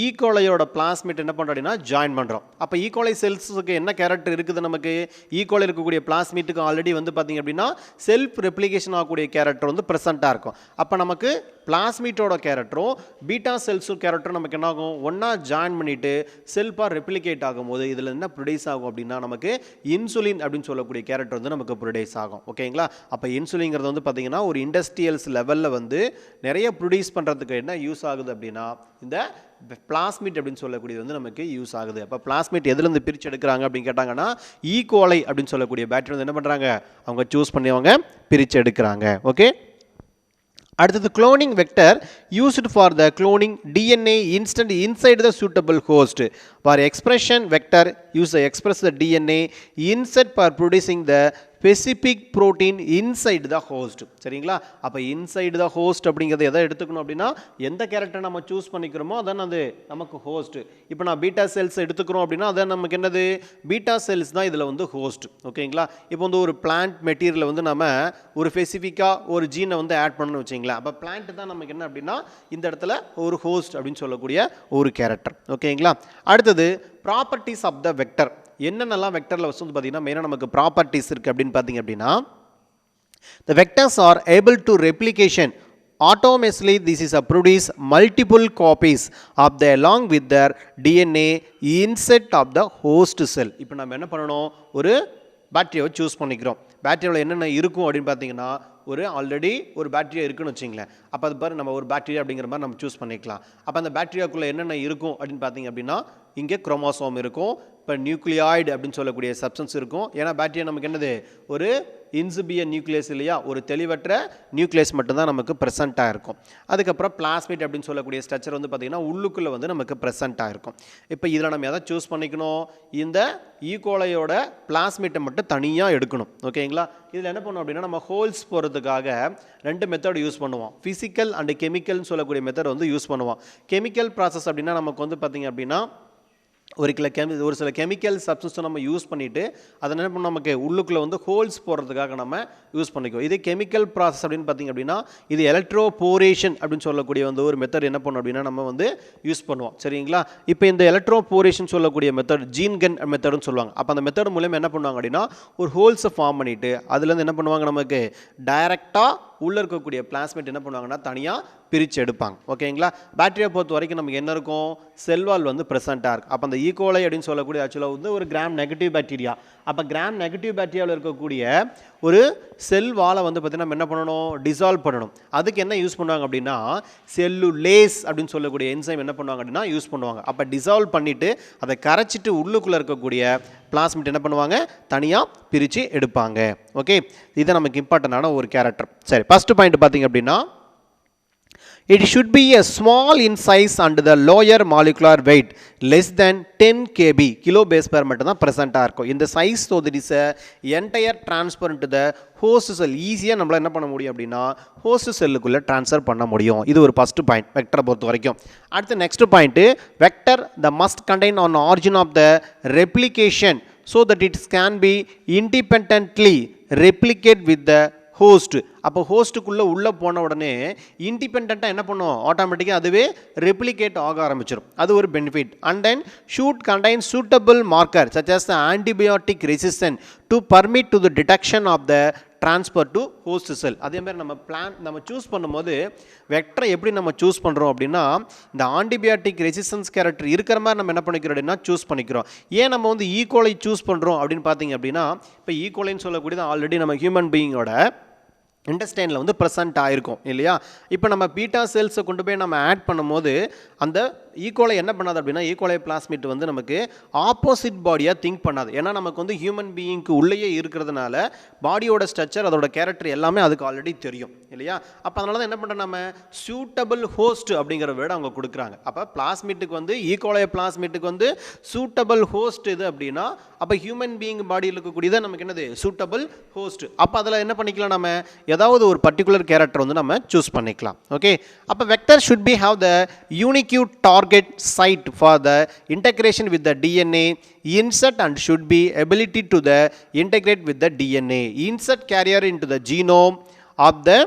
ஈகோலையோட பிளாஸ்மிட் என்ன பண்ணுறோம் அப்படின்னா ஜாயின் பண்ணுறோம். அப்போ ஈகோலை செல்ஸுக்கு என்ன கேரக்டர் இருக்குது, நமக்கு ஈகோலை இருக்கக்கூடிய பிளாஸ்மிட்டுக்கு ஆல்ரெடி வந்து பார்த்திங்க அப்படின்னா செல்ஃப் ரெப்ளிகேஷன் ஆகக்கூடிய கேரக்டர் வந்து ப்ரெசென்ட்டாக இருக்கும். அப்போ நமக்கு பிளாஸ்மிட்டோட கேரக்டரும் பீட்டா செல்ஸும் கேரக்டரும் நமக்கு என்ன ஆகும், ஒன்றா ஜாயின் பண்ணிவிட்டு செல்ஃபாக ரெப்ளிகேட் ஆகும்போது இதில் என்ன ப்ரொடியூஸ் ஆகும் அப்படின்னா நமக்கு இன்சுலின் அப்படின்னு சொல்லக்கூடிய கேரக்டர் வந்து நமக்கு ப்ரொடியூஸ் ஆகும். ஓகேங்களா, அப்போ இன்சுலின்ங்கிறது வந்து பார்த்தீங்கன்னா ஒரு இண்டஸ்ட்ரியல்ஸ் லெவலில் வந்து நிறைய ப்ரொடியூஸ் பண்ணுறதுக்கு என்ன யூஸ் ஆகுது அப்படின்னா இந்த பிளாஸ்மிட் அப்படின்னு சொல்லக்கூடியது வந்து நமக்கு யூஸ் ஆகுது. அப்போ பிளாஸ்மிட் எதுலேருந்து பிரித்து எடுக்கிறாங்க அப்படின்னு கேட்டாங்கன்னா ஈகோலை அப்படின்னு சொல்லக்கூடிய பேக்டீரியா வந்து என்ன பண்ணுறாங்க, அவங்க சூஸ் பண்ணி அவங்க பிரித்து எடுக்கிறாங்க. ஓகே, அடுத்தது cloning vector used for the cloning DNA instant inside the suitable host. For expression vector use to express the DNA insert for producing the specific protein inside the host. சரிங்களா, அப்போ inside the host அப்படிங்கிறது எதை எடுத்துக்கணும் அப்படின்னா எந்த character நம்ம choose பண்ணிக்கிறோமோ அதான் அது நமக்கு ஹோஸ்ட். இப்போ நான் பீட்டா செல்ஸ் எடுத்துக்கிறோம் அப்படின்னா அதான் நமக்கு என்னது பீட்டா செல்ஸ் தான் இதில் வந்து ஹோஸ்ட். ஓகேங்களா, இப்போ வந்து ஒரு பிளான்ட் மெட்டீரியல் வந்து நம்ம ஒரு ஸ்பெசிஃபிக்காக ஒரு ஜீனை வந்து ஆட் பண்ணணும்னு வச்சிங்களேன். அப்போ பிளான்ட் தான் நமக்கு என்ன அப்படின்னா இந்த இடத்துல ஒரு ஹோஸ்ட் அப்படின்னு சொல்லக்கூடிய ஒரு கேரக்டர். ஓகேங்களா, அடுத்தது ப்ராப்பர்ட்டிஸ் ஆஃப் த வெக்டர். என்னென்னலாம் வெக்டரில் வந்து பார்த்தீங்கன்னா மெயினாக நமக்கு ப்ராப்பர்ட்டிஸ் இருக்குது அப்படின்னு பார்த்தீங்க அப்படின்னா the vectors are able to replication autonomously. This is a produce multiple copies of the along with their DNA insert of the host cell. இப்போ நம்ம என்ன பண்ணணும், ஒரு பாக்டீரியாவை சூஸ் பண்ணிக்கிறோம். பாக்டீரியாவில் என்னென்ன இருக்கும் அப்படின்னு பார்த்தீங்கன்னா ஒரு ஆல்ரெடி ஒரு பாக்டீரியா இருக்குன்னு வச்சிங்களேன். அப்போ அது பாரு நம்ம ஒரு பாக்டீரியா அப்படிங்கிற மாதிரி நம்ம சூஸ் பண்ணிக்கலாம். அப்போ அந்த பாக்டீரியாக்குள்ளே என்னென்ன இருக்கும் அப்படின்னு பார்த்தீங்க அப்படின்னா இங்கே குரோமோசோம் இருக்கும், இப்போ நியூக்ளியாய்டு அப்படின்னு சொல்லக்கூடிய சப்ஸ்டன்ஸ் இருக்கும். ஏன்னா பாக்டீரியா நமக்கு என்னது ஒரு இன்சிபியன் நியூக்ளியஸ் இல்லையா, ஒரு தெளிவற்ற நியூக்ளியஸ் மட்டும்தான் நமக்கு ப்ரெசென்ட்டாக இருக்கும். அதுக்கப்புறம் பிளாஸ்மிட் அப்படின்னு சொல்லக்கூடிய ஸ்ட்ரக்சர் வந்து பார்த்திங்கன்னா உள்ளுக்குள்ளே வந்து நமக்கு ப்ரெசென்ட்டாக இருக்கும். இப்போ இதில் நம்ம எதை சூஸ் பண்ணிக்கணும், இந்த ஈகோலையோட பிளாஸ்மிட்டை மட்டும் தனியாக எடுக்கணும். ஓகேங்களா, இதில் என்ன பண்ணோம் அப்படின்னா நம்ம ஹோல்ஸ் போகிறதுக்காக 2 மெத்தட் யூஸ் பண்ணுவோம். ஃபிசிக்கல் அண்ட் கெமிக்கல்னு சொல்லக்கூடிய மெத்தட் வந்து யூஸ் பண்ணுவோம். கெமிக்கல் ப்ராசஸ் அப்படின்னா நமக்கு வந்து பார்த்திங்க அப்படின்னா ஒரு சில கெமிக்கல் சப்ஸ்டன்ஸை நம்ம யூஸ் பண்ணிவிட்டு அதை என்ன பண்ண நமக்கு உள்ளுக்குள்ளே வந்து ஹோல்ஸ் போடுறதுக்காக நம்ம யூஸ் பண்ணிக்குவோம். இதே கெமிக்கல் ப்ராசஸ் அப்படின்னு பார்த்திங்க அப்படின்னா இது எலக்ட்ரோபோரேஷன் அப்படின்னு சொல்லக்கூடிய வந்து ஒரு மெத்தட் என்ன பண்ணோம் அப்படின்னா நம்ம வந்து யூஸ் பண்ணுவோம். சரிங்களா, இப்போ இந்த எலக்ட்ரோபோரேஷன் சொல்லக்கூடிய மெத்தட் ஜீன் கன் மெத்தட்னு சொல்லுவாங்க. அப்போ அந்த மெத்தட் மூலமாக என்ன பண்ணுவாங்க அப்படின்னா ஒரு ஹோல்ஸை ஃபார்ம் பண்ணிவிட்டு அதுலேருந்து என்ன பண்ணுவாங்க நமக்கு டைரெக்டாக உள்ளே இருக்கக்கூடிய பிளாஸ்மேட் என்ன பண்ணுவாங்கன்னா தனியாக பிரித்து எடுப்பாங்க. ஓகேங்களா? பாக்டீரியா பொறுத்த வரைக்கும் நமக்கு என்ன இருக்கும், செல் வால் வந்து ப்ரெசென்ட்டாக இருக்குது. அப்போ அந்த ஈகோலை அப்படின்னு சொல்லக்கூடிய ஆக்சுவலாக வந்து ஒரு கிராம் நெகட்டிவ் பாக்டீரியா. அப்போ கிராம் நெகட்டிவ் பாக்டீரியாவில் இருக்கக்கூடிய ஒரு செல் வாலை வந்து பார்த்திங்கன்னா நம்ம என்ன பண்ணணும், டிசால்வ் பண்ணணும். அதுக்கு என்ன யூஸ் பண்ணுவாங்க அப்படின்னா செல்லுலேஸ் அப்படின்னு சொல்லக்கூடிய என்சைம் என்ன பண்ணுவாங்க அப்படின்னா யூஸ் பண்ணுவாங்க. அப்போ டிசால்வ் பண்ணிவிட்டு அதை கரைச்சிட்டு உள்ளுக்குள்ளே இருக்கக்கூடிய பிளாஸ்மிட் என்ன பண்ணுவாங்க, தனியாக பிரித்து எடுப்பாங்க. ஓகே, இது நமக்கு இம்பார்ட்டண்டான ஒரு கேரக்டர். சரி, ஃபஸ்ட்டு பாயிண்ட் பார்த்தீங்க அப்படின்னா it should be a small in size and the lower molecular weight less than 10 kb kilo base pair மட்டும் தான் ப்ரெசென்ட்டாக இருக்கும். இந்த size so that is entire transfer to the host செல். ஈஸியாக நம்மளால் என்ன பண்ண முடியும் அப்படின்னா ஹோஸ்ட் செல்லுக்குள்ளே ட்ரான்ஸ்ஃபர் பண்ண முடியும். இது ஒரு ஃபஸ்ட்டு பாயிண்ட் வெக்டரை பொறுத்த வரைக்கும். அடுத்து next point, vector the must contain an origin of the replication so that it's can be independently replicate with the host. அப்போ ஹோஸ்ட்டுக்குள்ளே உள்ளே போன உடனே இண்டிபெண்ட்டாக என்ன பண்ணும், ஆட்டோமேட்டிக்காக அதுவே ரெப்ளிகேட் ஆக ஆரம்பிச்சிடும். அது ஒரு benefit. And then shoot contain suitable marker such as the antibiotic resistant to permit to the detection of the transfer to host cell. அதே மாதிரி நம்ம சூஸ் பண்ணும்போது வெக்டரை எப்படி நம்ம சூஸ் பண்ணுறோம் அப்படின்னா இந்த ஆன்டிபயோட்டிக் ரெசிஸ்டன்ஸ் கேரக்டர் இருக்கிற மாதிரி நம்ம என்ன பண்ணிக்கிறோம் அப்படின்னா சூஸ் பண்ணிக்கிறோம். ஏன் நம்ம வந்து ஈகோலை சூஸ் பண்ணுறோம் அப்படின்னு பார்த்தீங்க அப்படின்னா இப்போ ஈகோலைன்னு சொல்லக்கூடியது ஆல்ரெடி நம்ம ஹியூமன் பீயிங்கோட இன்டெஸ்டைனில் வந்து ப்ரெசென்ட் ஆகிருக்கும் இல்லையா? இப்போ நம்ம பீட்டா செல்ஸை கொண்டு போய் நம்ம ஆட் பண்ணும்போது அந்த ஈகோலை என்ன பண்ணாது அப்படின்னா ஈகோலை பிளாஸ்மிட் வந்து நமக்கு ஆப்போசிட் பாடியாக திங்க் பண்ணாது. ஏன்னா நமக்கு வந்து ஹியூமன் பீயிங்க்கு உள்ளேயே இருக்கிறதுனால பாடியோட ஸ்ட்ரக்சர் அதோட கேரக்டர் எல்லாமே அதுக்கு ஆல்ரெடி தெரியும் இல்லையா? அப்போ அதனால தான் என்ன பண்ணுறோம், நம்ம சூட்டபிள் ஹோஸ்ட் அப்படிங்கிற வேர்டு அவங்க கொடுக்குறாங்க. அப்போ பிளாஸ்மிட்டுக்கு வந்து ஈகோலை பிளாஸ்மிட்டுக்கு வந்து சூட்டபிள் ஹோஸ்ட் இது அப்படின்னா அப்போ ஹியூமன் பீயிங் பாடியில் இருக்கக்கூடியதை நமக்கு என்னது சூட்டபிள் ஹோஸ்ட். அப்போ அதில் என்ன பண்ணிக்கலாம், நம்ம ஏதாவது ஒரு பர்டிகுலர் கேரக்டர் வந்து நம்ம சூஸ் பண்ணிக்கலாம். ஓகே, அப்போ vector should be have the unique target site for the integration with the DNA insert and should be ability to the integrate with the DNA insert carrier into the genome of the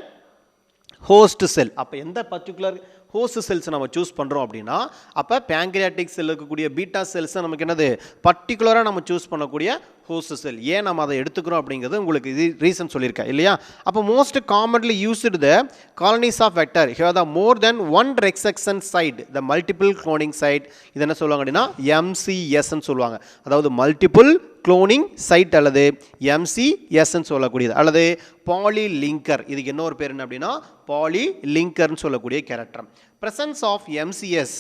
host cell. அப்போ எந்த particular host cells நம்ம choose பண்ணுறோம் அப்படின்னா அப்போ pancreatic செல் இருக்கக்கூடிய beta செல்ஸை நமக்கு என்னது பர்டிகுலராக நம்ம சூஸ் பண்ணக்கூடிய ஹோஸ்ட் செல். ஏன் நம்ம அதை எடுத்துக்கிறோம் அப்படிங்கிறது உங்களுக்கு இது ரீசன் சொல்லியிருக்கேன் இல்லையா? அப்போ most commonly used the colonies of vector here the more then one restriction site the multiple cloning site. இது என்ன சொல்லுவாங்க அப்படின்னா MCSன்னு சொல்லுவாங்க. அதாவது மல்டிபிள் குளோனிங் சைட் அல்லது MCSன்னு சொல்லக்கூடியது அல்லது பாலிலிங்கர். இதுக்கு இன்னொரு பேர் என்ன அப்படின்னா பாலிலிங்கர்னு சொல்லக்கூடிய கேரக்டர். presence of MCS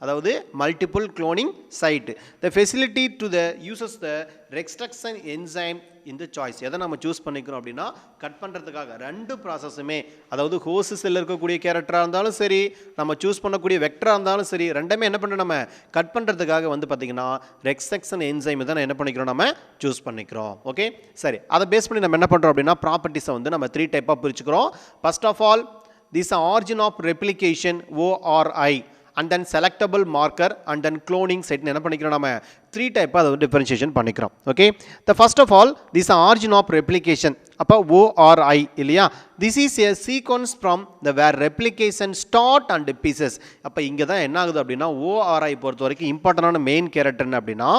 அதாவது multiple cloning site the facility to the uses the restriction enzyme இந்த சாய்ஸ். எதை நம்ம சூஸ் பண்ணிக்கிறோம் அப்படின்னா கட் பண்ணுறதுக்காக ரெண்டு ப்ராசஸுமே, அதாவது ஹோஸ்ட் செல்லில் இருக்கக்கூடிய கேரக்டராக இருந்தாலும் சரி நம்ம சூஸ் பண்ணக்கூடிய வெக்டராக இருந்தாலும் சரி ரெண்டுமே என்ன பண்ணுறோம், நம்ம கட் பண்ணுறதுக்காக வந்து பார்த்திங்கன்னா ரெக்ஸ்ட்ரக்ஷன் என்சைம் தான் என்ன பண்ணிக்கிறோம், நம்ம சூஸ் பண்ணிக்கிறோம். ஓகே, சரி, அதை பேஸ் பண்ணி நம்ம என்ன பண்ணுறோம் அப்படின்னா ப்ராப்பர்ட்டிஸை வந்து நம்ம 3 டைப்பாக பிரிச்சுக்கிறோம். First of all this origin of replication ORI and then selectable marker and then cloning site என்ன பண்ணிக்கிறோம், நம்ம 3 டைப்பாக அதை டிஃபரன்ஷியேஷன் பண்ணிக்கிறோம். Okay, the first of all this origin of replication அப்போ ORI இல்லையா? this is a sequence from the where replication start and pieces. அப்போ இங்கே தான் என்ன ஆகுது அப்படின்னா ORI பொறுத்த வரைக்கும் இம்பார்ட்டண்டான மெயின் கேரக்டர் என்ன அப்படின்னா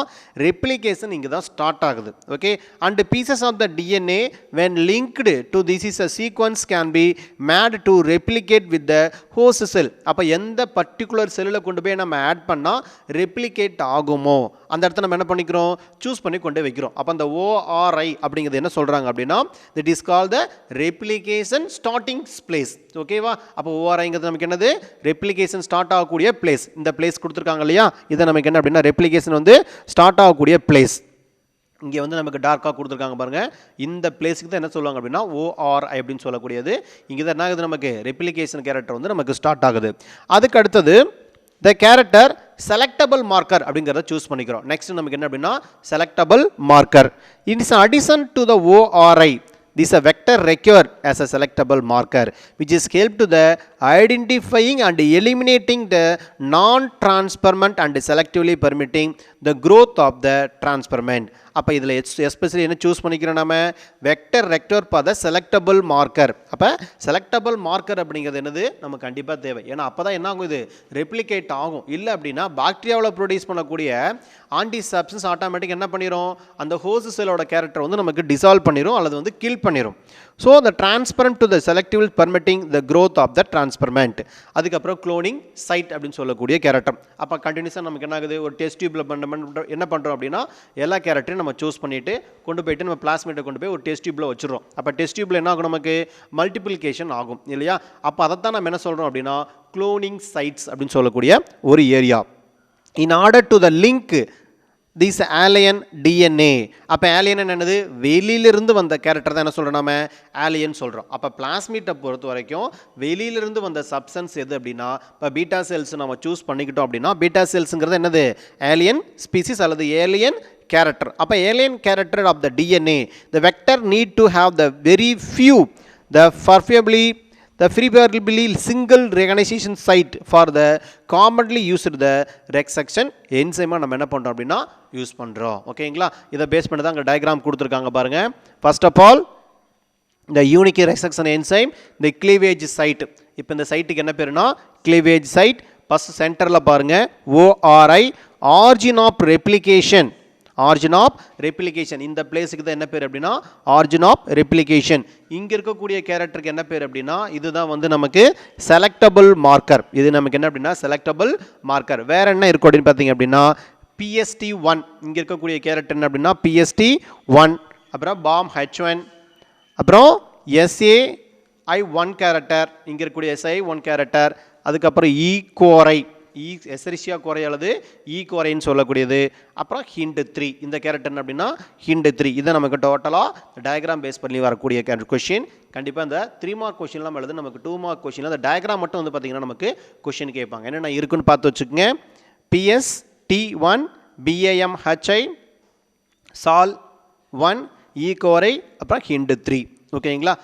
ரெப்ளிகேஷன் இங்கே தான் ஸ்டார்ட் ஆகுது. Okay, and pieces of the DNA when linked to this is a sequence can be made to replicate with the host cell. அப்போ எந்த பர்டிகுலர் செல்லில் கொண்டு போய் நம்ம ஆட் பண்ணால் ரெப்ளிகேட் ஆகுமோ அந்த இடத்த நம்ம என்ன பண்ணிக்கிறோம், சூஸ் பண்ணி கொண்டு வைக்கிறோம். அப்போ அந்த ORI அப்படிங்கிறது என்ன சொல்கிறாங்க அப்படின்னா that is called the replication starting place. ஓகேவா? அப்போ ORIங்கிறது நமக்கு என்னது ரெப்ளிகேஷன் ஸ்டார்ட் ஆகக்கூடிய பிளேஸ். இந்த பிளேஸ் கொடுத்துருக்காங்க இல்லையா? இதை நமக்கு என்ன அப்படின்னா ரெப்ளிகேஷன் வந்து ஸ்டார்ட் ஆகக்கூடிய பிளேஸ். இங்கே வந்து நமக்கு டார்க்காக கொடுத்துருக்காங்க பாருங்கள். இந்த பிளேஸுக்கு தான் என்ன சொல்லுவாங்க அப்படின்னா ORI அப்படின்னு சொல்லக்கூடியது. இங்கே தான் என்ன ஆகுது, நமக்கு ரெப்ளிகேஷன் கேரக்டர் வந்து நமக்கு ஸ்டார்ட் ஆகுது. அதுக்கு அடுத்தது த கேரக்டர் செலக்டபிள் மார்க்கர் அப்படிங்கிறத சூஸ் பண்ணிக்கிறோம். நெக்ஸ்ட் நமக்கு என்ன அப்படின்னா selectable marker. It is addition to the ORI this a vector required as a selectable marker which is help to the identifying and eliminating the non transformant and selectively permitting the growth of the transformant. அப்போ இதில் especially என்ன choose பண்ணிக்கிறோம் நம்ம vector ரெக்டர் for the selectable marker. அப்போ selectable marker அப்படிங்கிறது என்னது நம்ம கண்டிப்பாக தேவை. ஏன்னா அப்போ தான் என்ன ஆகும், இது ரெப்ளிகேட் ஆகும். இல்லை அப்படின்னா பாக்டீரியாவில் ப்ரொடியூஸ் பண்ணக்கூடிய ஆன்டி சப்ஸ்டன்ஸ் ஆட்டோமேட்டிக் என்ன பண்ணிடும், அந்த ஹோஸ்ட் செல்லோட கேரக்டர் வந்து நமக்கு டிசால்வ் பண்ணிடும் அல்லது வந்து கில் பண்ணிடும். So the transformant to the selective permitting the growth of the transformant. அதுக்கப்புறம் குளோனிங் சைட் அப்படின்னு சொல்லக்கூடிய கேரக்டர். அப்போ கண்டினியூஸாக நமக்கு என்ன ஆகுது, ஒரு டெஸ்ட் டியூப்ல என்ன பண்ணுறோம் அப்படின்னா எல்லா கேரக்டரையும் நம்ம சூஸ் பண்ணிவிட்டு கொண்டு போயிட்டு நம்ம பிளாஸ்மேட்டை கொண்டு போய் ஒரு டெஸ்ட் டியூப்ல வச்சுருவோம். அப்போ டெஸ்ட் டியூப்ல என்ன ஆகும், நமக்கு மல்டிப்ளிகேஷன் ஆகும் இல்லையா. அப்போ அதைத்தான் நம்ம என்ன சொல்கிறோம் அப்படின்னா குளோனிங் சைட்ஸ் அப்படின்னு சொல்லக்கூடிய ஒரு area. In order to the link this alien DNA. அப்போ ஆலியன் என்னது, வெளியிலிருந்து வந்த கேரக்டர் தான் என்ன சொல்கிறோம் நம்ம ஆலியன் சொல்கிறோம். அப்போ பிளாஸ்மிட்டை பொறுத்த வரைக்கும் வெளியிலிருந்து வந்த சப்ஸ்டன்ஸ் எது அப்படின்னா இப்போ பீட்டா செல்ஸ் நம்ம சூஸ் பண்ணிக்கிட்டோம் அப்படின்னா பீட்டா செல்ஸுங்கிறது என்னது ஆலியன் ஸ்பீசிஸ் அல்லது ஏலியன் கேரக்டர். அப்போ alien character of the DNA the vector need to have the very few the preferably single recognition site for the commonly used the resection enzyme நம்ம என்ன பண்ணுறோம் அப்படின்னா யூஸ் பண்ணுறோம். ஓகேங்களா, இதை பேஸ் பண்ணி தான் அங்கே டயக்ராம் கொடுத்துருக்காங்க பாருங்கள். ஃபர்ஸ்ட் ஆஃப் ஆல் இந்த யூனிக் ரெசெக்ஷன் என்சைம் இந்த கிளீவேஜ் சைட். இப்போ இந்த சைட்டுக்கு என்ன பேருனா கிளீவேஜ் சைட். ஃபர்ஸ்ட் சென்டரில் பாருங்கள் ORI origin of replication. Origin of replication இந்த பிளேஸுக்கு தான் என்ன பேர் அப்படின்னா ஆர்ஜின் ஆஃப் ரெப்ளிகேஷன். இங்கே இருக்கக்கூடிய கேரக்டருக்கு என்ன பேர் அப்படின்னா இதுதான் வந்து நமக்கு செலக்டபிள் மார்க்கர். இது நமக்கு என்ன அப்படின்னா செலக்டபிள் மார்க்கர். வேற என்ன இருக்கும் அப்படின்னு பார்த்தீங்க அப்படின்னா PST1. இங்கே இருக்கக்கூடிய கேரக்டர் என்ன அப்படின்னா PST1. அப்புறம் பாம் H1. அப்புறம் SAI1 கேரக்டர். இங்கே இருக்கக்கூடிய SAI1 கேரக்டர். அதுக்கப்புறம் கோரை எசரிஷியா கோரை அல்லது கோரைன்னு சொல்லக்கூடியது. அப்புறம் HIND3 இந்த கேரக்டர் என்ன அப்படின்னா HIND3. இதை நமக்கு டோட்டலாக டயக்ராம் பேஸ் பண்ணி வரக்கூடிய கொஷின். கண்டிப்பாக இந்த 3 மார்க் கொஷின்லாம் எழுது நமக்கு 2 மார்க் கொஷின் அந்த டயக்ராம் மட்டும் வந்து பார்த்தீங்கன்னா நமக்கு கொஷின் கேட்பாங்க. என்னென்ன இருக்குன்னு பார்த்து வச்சுக்கோங்க. PST1 BAMHI SAL1 கோரை அப்புறம் HIND3. ஓகேங்களா,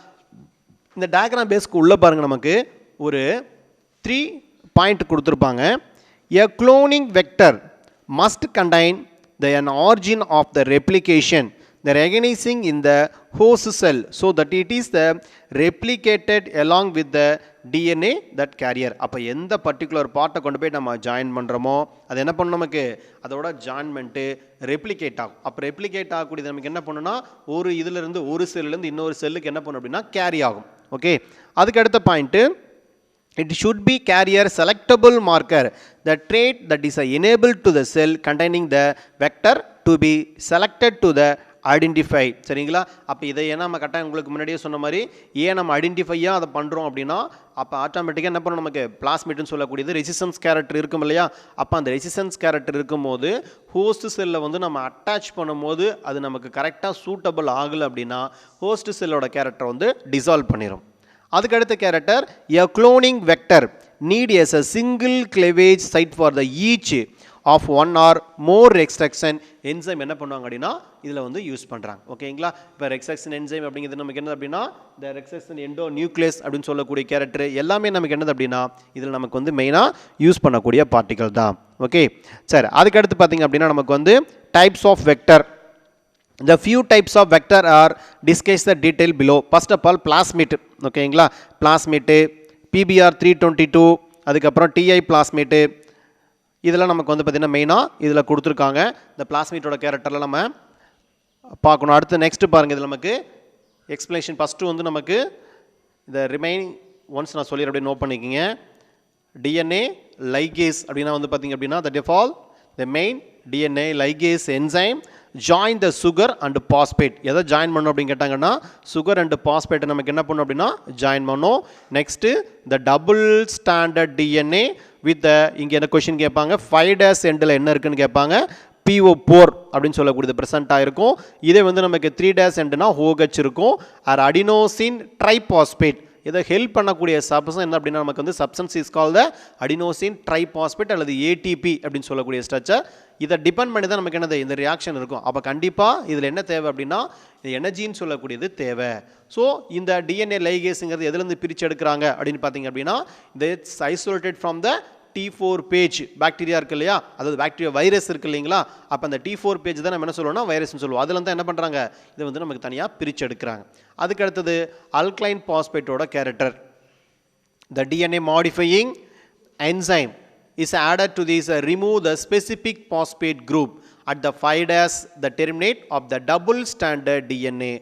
இந்த டயக்ராம் பேஸ்க்கு உள்ளே பாருங்கள் நமக்கு ஒரு 3 பாயிண்ட் கொடுத்துருப்பாங்க. A cloning vector must contain an origin of the replication, the recognizing in the host cell so that it is the replicated along with the DNA that carrier. அப்போ எந்த particular பார்ட்டை கொண்டு போய் நம்ம ஜாயின் பண்ணுறோமோ அது என்ன பண்ணணும், நமக்கு அதோட ஜாயின்மெண்ட்டு ரெப்ளிகேட் ஆகும். அப்போ ரெப்ளிகேட் ஆகக்கூடியது நமக்கு என்ன பண்ணுன்னா ஒரு இதிலிருந்து ஒரு செல்லுலேருந்து இன்னொரு செல்லுக்கு என்ன பண்ணும் அப்படின்னா கேரி ஆகும். ஓகே, அதுக்கு அடுத்த point it should be carrier selectable marker, the trait that is enabled to the cell containing the vector to be selected to the identify. சரிங்களா, அப்போ இதை ஏன்னா நம்ம கரெக்டாக உங்களுக்கு முன்னாடியே சொன்ன மாதிரி ஏன் நம்ம ஐடென்டிஃபையாக அதை பண்ணுறோம் அப்படின்னா அப்போ ஆட்டோமேட்டிக்காக என்ன பண்ணணும், நமக்கு பிளாஸ்மிட்னு சொல்லக்கூடியது ரெசிஸ்டன்ஸ் கேரக்டர் இருக்கும் இல்லையா. அப்போ அந்த ரெசிஸ்டன்ஸ் கேரக்டர் இருக்கும்போது ஹோஸ்ட் செல்லில் வந்து நம்ம அட்டாச் பண்ணும்போது அது நமக்கு கரெக்டாக சூட்டபிள் ஆகலை அப்படின்னா ஹோஸ்ட் செல்லோட கேரக்டர் வந்து டிசால்வ் பண்ணிடும். அதுக்கடுத்த character a cloning vector need as a single cleavage site for the each of one or more extraction enzyme என்ன பண்ணுவாங்க அப்படின்னா இதில் வந்து யூஸ் பண்ணுறாங்க. ஓகேங்களா, இப்போ ரெக்ஸாக்ஷன் என்சைம் அப்படிங்கிறது நமக்கு என்னது அப்படின்னா இந்த ரெக்ஸாக்ஷன் எண்டோ நியூக்ளியஸ் அப்படின்னு சொல்லக்கூடிய கேரக்டர் எல்லாமே நமக்கு என்னது அப்படின்னா இதில் நமக்கு வந்து மெயினாக யூஸ் பண்ணக்கூடிய பார்ட்டிகல் தான். ஓகே சரி, அதுக்கடுத்து பார்த்தீங்க அப்படின்னா நமக்கு வந்து types of vector. The few types of vector are discussed the detail below. First of all plasmid. ஓகேங்களா, plasmid PBR 322 அதுக்கப்புறம் TI plasmid இதெல்லாம் நமக்கு வந்து பார்த்திங்கன்னா மெயினாக இதில் கொடுத்துருக்காங்க. இந்த பிளாஸ்மிட்டோட கேரக்டரில் நம்ம பார்க்கணும். அடுத்து நெக்ஸ்ட்டு பாருங்கள், இதில் நமக்கு எக்ஸ்பிளேஷன் ஃபஸ்ட்டு வந்து நமக்கு இந்த ரிமைனிங் ஒன்ஸ் நான் சொல்லி அப்படியே நோட் பண்ணிக்கிங்க. DNA ligase அப்படின்னா வந்து பார்த்திங்க அப்படின்னா the default the main DNA ligase enzyme join the sugar and phosphate. எதை ஜாயின் பண்ணணும் அப்படின்னு கேட்டாங்கன்னா சுகர் அண்ட் பாஸ்பேட்டை நமக்கு என்ன பண்ணணும் அப்படின்னா ஜாயின் பண்ணணும். நெக்ஸ்ட்டு இந்த டபுள் ஸ்டாண்டர்ட் டிஎன்ஏ வித் இங்கே என்ன கொஷின் கேட்பாங்க 5' எண்டில் என்ன இருக்குன்னு கேட்பாங்க PO4 அப்படின்னு சொல்லக்கூடியது ப்ரெசென்ட்டாக இருக்கும். இதே வந்து நமக்கு 3' எண்டுனா OH இருக்கும். ஆர் அடினோசின் ட்ரைபாஸ்பேட் இதை ஹெல்ப் பண்ணக்கூடிய சப்ஸ்டன்ஸ் என்ன அப்படின்னா நமக்கு வந்து substance is call the adenosine triphosphate அல்லது ஏடிபி அப்படின்னு சொல்லக்கூடிய ஸ்ட்ரக்சர். இதை டிபெண்ட் பண்ணி தான் நமக்கு என்னது இந்த ரியாக்ஷன் இருக்கும். அப்போ கண்டிப்பாக இதில் என்ன தேவை அப்படின்னா எனர்ஜின்னு சொல்லக்கூடியது தேவை. ஸோ இந்த டிஎன்ஏ லைகேஸுங்கிறது எதுலேருந்து பிரித்து எடுக்கிறாங்க அப்படின்னு பார்த்தீங்க அப்படின்னா இந்த isolated from the T4 page bacteria இருக்கு இல்லையா, அதாவது பாக்டீரியா வைரஸ் இருக்கு இல்லைங்களா, அப்போ அந்த T4 பேஜ் தான் நம்ம என்ன சொல்லுவோம்னா வைரஸ்னு சொல்லுவோம். அதில் தான் என்ன பண்ணுறாங்க இதை வந்து நமக்கு தனியாக பிரித்து எடுக்கிறாங்க. அதுக்கு அடுத்தது அல்கைன் பாஸ்பேட்டோட character. The DNA modifying enzyme is added to this remove the specific phosphate group at the 5' the terminate of the double stranded DNA.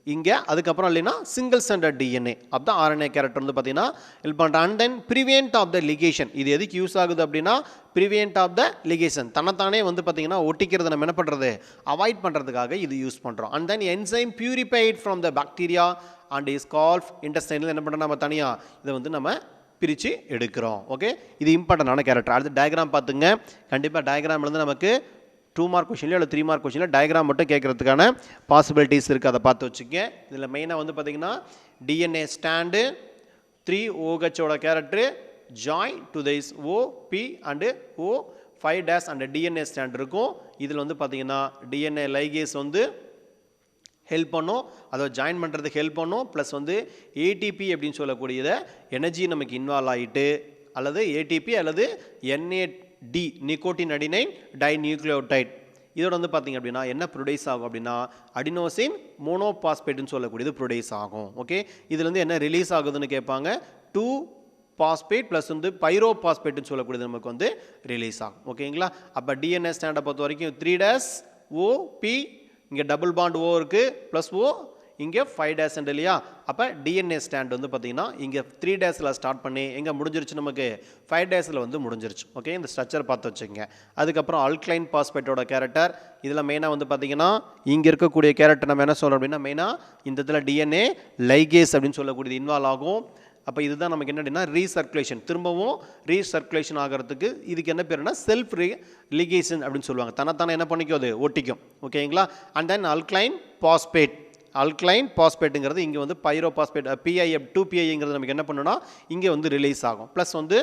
இங்கே அதுக்கப்புறம் இல்லைன்னா சிங்கிள் ஸ்டாண்டர்ட் டிஎன்ஏ அப்போ ஆர்என்ஏ கேரக்டர் வந்து பார்த்தீங்கன்னா ஹெல்ப் பண்ணுறேன். And then prevent of the ligation. இது எதுக்கு use ஆகுது அப்படின்னா ப்ரிவென்ட் ஆஃப் த லிகேஷன், தன்னைத்தானே வந்து பார்த்தீங்கன்னா ஒட்டிக்கிறத நம்ம என்ன பண்ணுறது அவாய்ட் பண்ணுறதுக்காக இது யூஸ் பண்ணுறோம். And then enzyme purified from the bacteria and is called இன்டெஸ்டைனில் என்ன பண்ணுறோம் நம்ம தனியாக இதை வந்து நம்ம பிரித்து எடுக்கிறோம். ஓகே, இது இம்பார்ட்டண்டான கேரக்டர். அடுத்து டயக்ராம் பார்த்துங்க. கண்டிப்பாக டயக்ராம் வந்து நமக்கு 2 மார்க் கொஷின்லையோ இல்லை 3 மார்க் கொஷினில் டயக்ராம் மட்டும் கேட்குறதுக்கான பாசிபிலிட்டிஸ் இருக்குது. அதை பார்த்து வச்சுக்கங்க. இதில் மெயினாக வந்து பார்த்திங்கன்னா டிஎன்ஏ ஸ்டாண்டு 3OHோட character join to this OP and O5' and DNA strand இருக்கும். இதில் வந்து பார்த்திங்கன்னா டிஎன்ஏ லைகேஸ் வந்து ஹெல்ப் பண்ணும், அதை ஜாயின் பண்ணுறதுக்கு ஹெல்ப் பண்ணும். ப்ளஸ் வந்து ஏடிபி அப்படின்னு சொல்லக்கூடியதை எனர்ஜி நமக்கு இன்வால்வ் ஆகிட்டு அல்லது ஏடிபி அல்லது NAD நிக்கோட்டின் அடினைன் டைநியூக்ளியோடைட் இதோட வந்து பார்த்திங்க அப்படின்னா என்ன ப்ரொடியூஸ் ஆகும் அப்படின்னா அடினோசின் மோனோபாஸ்பேட்னு சொல்லக்கூடியது ப்ரொடியூஸ் ஆகும். ஓகே, இதுலேருந்து என்ன ரிலீஸ் ஆகுதுன்னு கேட்பாங்க. 2-பாஸ்பேட் ப்ளஸ் வந்து பைரோபாஸ்பேட்னு சொல்லக்கூடியது நமக்கு வந்து ரிலீஸ் ஆகும். ஓகேங்களா, அப்போ டிஎன்ஏ ஸ்டாண்டை பொறுத்த வரைக்கும் 3' OP இங்கே டபுள் பாண்ட் O இருக்குது ப்ளஸ் O இங்கே 5' இல்லையா. அப்போ டிஎன்ஏ ஸ்டாண்ட் வந்து பார்த்திங்கன்னா இங்கே 3' ஸ்டார்ட் பண்ணி எங்கே முடிஞ்சிருச்சு நமக்கு 5' வந்து முடிஞ்சிருச்சு. ஓகே, இந்த ஸ்ட்ரக்சர் பார்த்து வச்சுக்கோங்க. அதுக்கப்புறம் அல்கைன் பாஸ்பேட்டோட கேரக்டர். இதில் மெயினாக வந்து பார்த்திங்கன்னா இங்கே இருக்கக்கூடிய கேரக்டர் நம்ம என்ன சொல்கிறோம் அப்படின்னா மெயினாக இந்த இதில் டிஎன்ஏ லைகேஸ் அப்படின்னு சொல்லக்கூடியது இன்வால்வ் ஆகும். அப்போ இதுதான் நமக்கு என்ன அப்படின்னா ரீசர்க்குலேஷன், திரும்பவும் ரீசர்க்குலேஷன் ஆகிறதுக்கு இதுக்கு என்ன பேருனா செல்ஃப் லிகேஷன் அப்படின்னு சொல்லுவாங்க. தன்னைத்தானே என்ன பண்ணிக்கும் அது ஒட்டிக்கும். ஓகேங்களா. அண்ட் தென் அல்கைன் பாஸ்பேட்டுங்கிறது இங்கே வந்து பைரோபாஸ்பேட் PI2PIங்கிறது நமக்கு என்ன பண்ணுன்னா இங்கே வந்து ரிலீஸ் ஆகும். ப்ளஸ் வந்து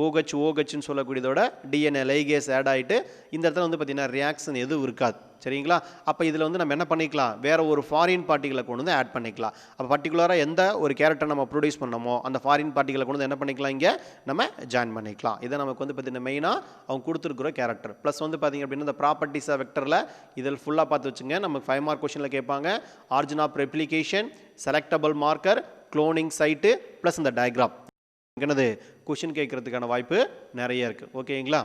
OHன்னு சொல்லக்கூடியதோட டிஎன்ஏ லைகேஸ் ஆட் ஆகிட்டு இந்த இடத்துல வந்து பார்த்திங்கன்னா ரியாக்ஷன் எதுவும் இருக்காது. சரிங்களா. அப்போ இதில் வந்து நம்ம என்ன பண்ணிக்கலாம் வேறு ஒரு ஃபாரின் பார்ட்டிகளை கொண்டு வந்து ஆட் பண்ணிக்கலாம். அப்போ பர்டிகுலராக எந்த ஒரு கேரக்டர் நம்ம ப்ரொடியூஸ் பண்ணமோ அந்த ஃபாரின் பார்ட்டிகளை கொண்டு வந்து என்ன பண்ணிக்கலாம் இங்கே நம்ம ஜாயின் பண்ணிக்கலாம். இதை நமக்கு வந்து பார்த்திங்கன்னா மெயினாக அவங்க கொடுத்துருக்குற கேரக்டர். ப்ளஸ் வந்து பார்த்திங்க அப்படின்னா இந்த ப்ராப்பர்ட்டிஸ் வெக்டரில் இதில் ஃபுல்லாக பார்த்து வச்சுங்க. நமக்கு 5 மார்க் கொஷனில் கேட்பாங்க. Origin of replication, selectable marker, cloning site plus இந்த டயக்ராம் என்னது கொஷின் கேட்குறதுக்கான வாய்ப்பு நிறைய இருக்குது. ஓகேங்களா.